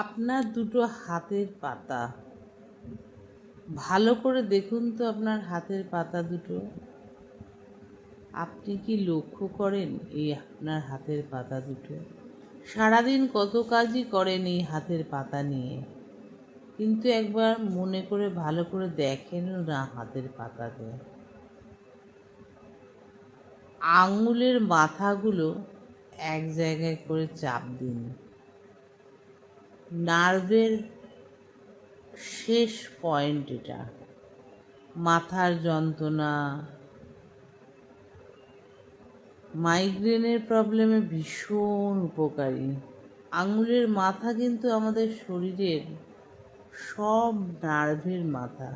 আপনার দুটো হাতের পাতা ভালো করে দেখুন তো। আপনার হাতের পাতা দুটো আপনি কি লক্ষ্য করেন? এই আপনার হাতের পাতা দুটো সারাদিন কত কাজই করেন এই হাতের পাতা নিয়ে, কিন্তু একবার মনে করে ভালো করে দেখেন না হাতের পাতাকে। আঙুলের মাথাগুলো এক জায়গায় করে চাপ দিন। নার্ভের শেষ পয়েন্ট এটা। মাথার যন্ত্রণা, মাইগ্রেনের প্রবলেমে ভীষণ উপকারী। আঙুলের মাথা কিন্তু আমাদের শরীরের সব নার্ভের মাথা।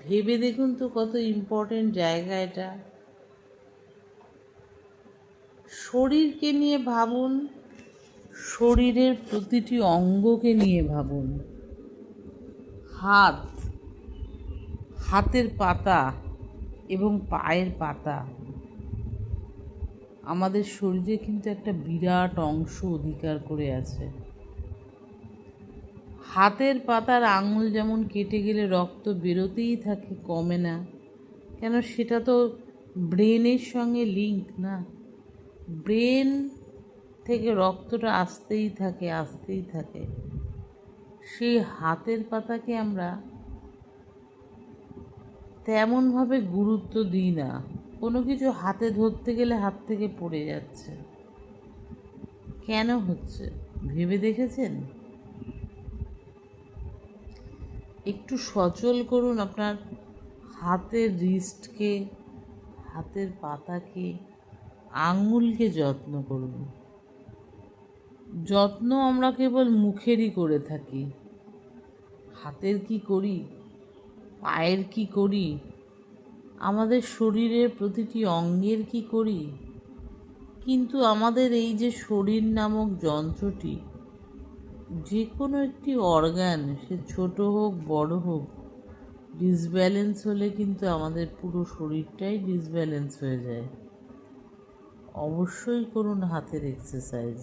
ভেবে দেখুন তো কত ইম্পর্টেন্ট জায়গা এটা। শরীরকে নিয়ে ভাবুন, শরীরের প্রতিটি অঙ্গকে নিয়ে ভাবুন। হাতের পাতা এবং পায়ের পাতা আমাদের শরীরে কিন্তু একটা বিরাট অংশ অধিকার করে আছে। হাতের পাতার আঙুল যেমন কেটে গেলে রক্ত বেরোতেই থাকে, কমে না কেন? সেটা তো ব্রেনের সঙ্গে লিঙ্ক না। ব্রেন থেকে রক্তটা আসতেই থাকে, আসতেই থাকে। সেই হাতের পাতাকে আমরা তেমনভাবে গুরুত্ব দিই না। কোনো কিছু হাতে ধরতে গেলে হাত থেকে পড়ে যাচ্ছে। কেন হচ্ছে ভেবে দেখেছেন? একটু সচল করুন আপনার হাতের রিস্টকে, হাতের পাতাকে, আঙুলকে যত্ন করুন। যত্ন আমরা কেবল মুখেরই করে থাকি। হাতের কি করি, পায়ের কি করি, আমাদের শরীরের প্রতিটি অঙ্গের কি করি? কিন্তু আমাদের এই যে শরীর নামক যন্ত্রটি, যে কোনো একটি অর্গান, সে ছোট হোক বড় হোক, ডিসব্যালেন্স হলে কিন্তু আমাদের পুরো শরীরটাই ডিসব্যালেন্স হয়ে যায়। অবশ্যই করুন হাতের এক্সারসাইজ।